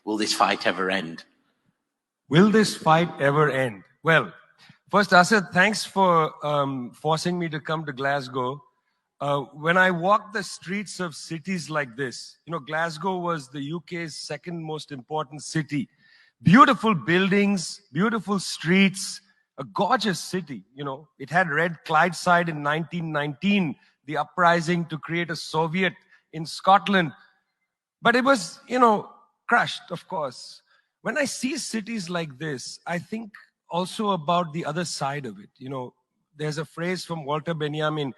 Will this fight ever end? Will this fight ever end? Well, first, Asad, thanks for forcing me to come to Glasgow. When I walk the streets of cities like this, you know, Glasgow was the UK's second most important city. Beautiful buildings, beautiful streets, a gorgeous city. You know, it had Red Clydeside in 1919, the uprising to create a Soviet in Scotland. But it was, you know, crushed, of course. When I see cities like this, I think also about the other side of it. You know, there's a phrase from Walter Benjamin: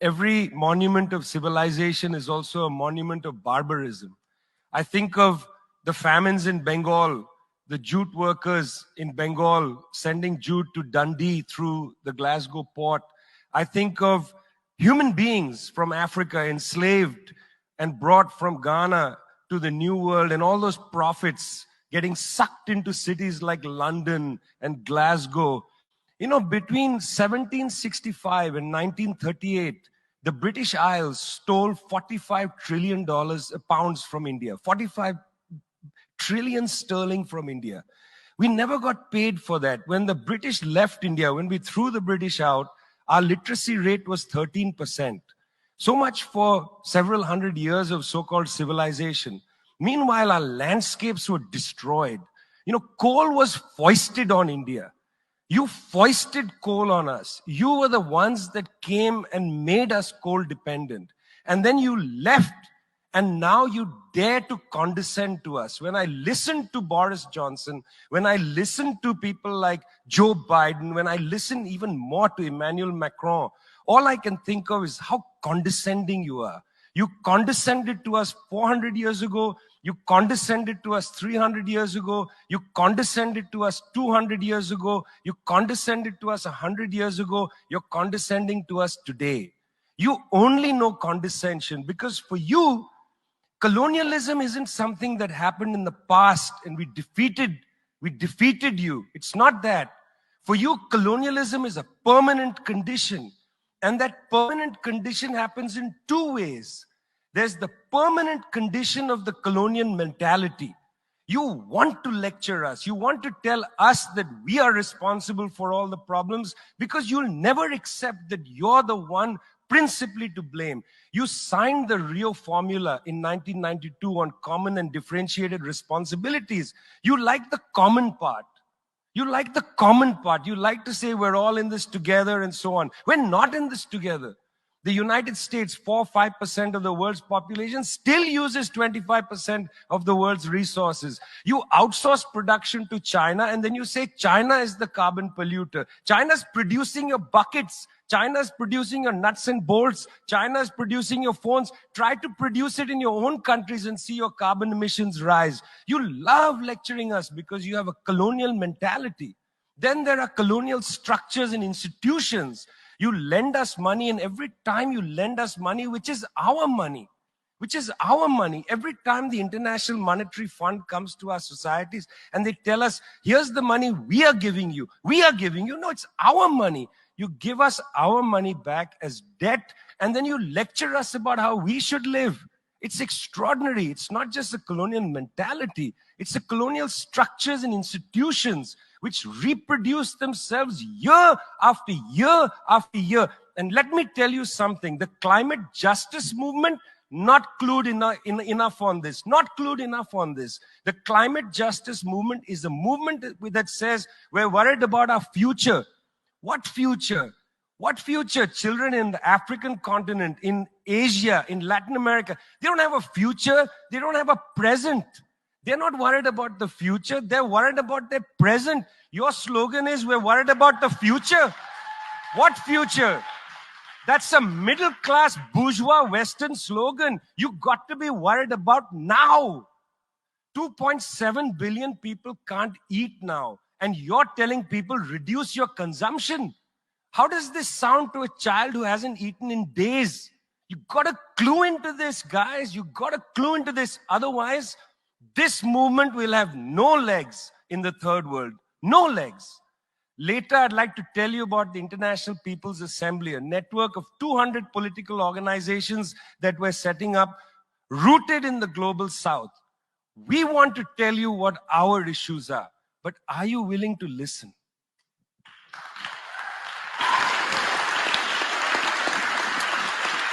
every monument of civilization is also a monument of barbarism. I think of the famines in Bengal, the jute workers in Bengal sending jute to Dundee through the Glasgow port. I think of human beings from Africa enslaved and brought from Ghana to the New World, and all those prophets getting sucked into cities like London and Glasgow. You know, between 1765 and 1938, the British Isles stole $45 trillion pounds from India, 45 trillion sterling from India. We never got paid for that. When the British left India, when we threw the British out, our literacy rate was 13%. So much for several hundred years of so-called civilization. Meanwhile, our landscapes were destroyed. You know, coal was foisted on India. You foisted coal on us. You were the ones that came and made us coal dependent. And then you left, and now you dare to condescend to us. When I listen to Boris Johnson, when I listen to people like Joe Biden, when I listen even more to Emmanuel Macron, all I can think of is how condescending you are. You condescended to us 400 years ago. You condescended to us 300 years ago. You condescended to us 200 years ago. You condescended to us 100 years ago. You're condescending to us today. You only know condescension because for you, colonialism isn't something that happened in the past and we defeated you. It's not that. For you, colonialism is a permanent condition. And that permanent condition happens in two ways. There's the permanent condition of the colonial mentality. You want to lecture us. You want to tell us that we are responsible for all the problems because you'll never accept that you're the one principally to blame. You signed the Rio Formula in 1992 on common and differentiated responsibilities. You like the common part. You like the common part. You like to say we're all in this together and so on. We're not in this together. The United States, 4-5% of the world's population, still uses 25% of the world's resources. You outsource production to China and then you say China is the carbon polluter. China's producing your buckets. China's producing your nuts and bolts. China's producing your phones. Try to produce it in your own countries and see your carbon emissions rise. You love lecturing us because you have a colonial mentality. Then there are colonial structures and institutions. You lend us money, and every time you lend us money, which is our money, every time the International Monetary Fund comes to our societies and they tell us, here's the money we are giving you. No, it's our money. You give us our money back as debt, and then you lecture us about how we should live. It's extraordinary. It's not just a colonial mentality. It's the colonial structures and institutions which reproduce themselves year after year after year. And let me tell you something. The climate justice movement, not clued enough on this. Not clued enough on this. The climate justice movement is a movement that says we're worried about our future. What future? What future? Children in the African continent, in Asia, in Latin America, they don't have a future. They don't have a present. They're not worried about the future. They're worried about their present. Your slogan is, we're worried about the future. What future? That's a middle-class bourgeois Western slogan. You got to be worried about now. 2.7 billion people can't eat now. And you're telling people, reduce your consumption. How does this sound to a child who hasn't eaten in days? You got to clue into this, guys. You got to clue into this. Otherwise, this movement will have no legs in the third world. No legs. Later, I'd like to tell you about the International People's Assembly, a network of 200 political organizations that we're setting up, rooted in the global south. We want to tell you what our issues are, but are you willing to listen?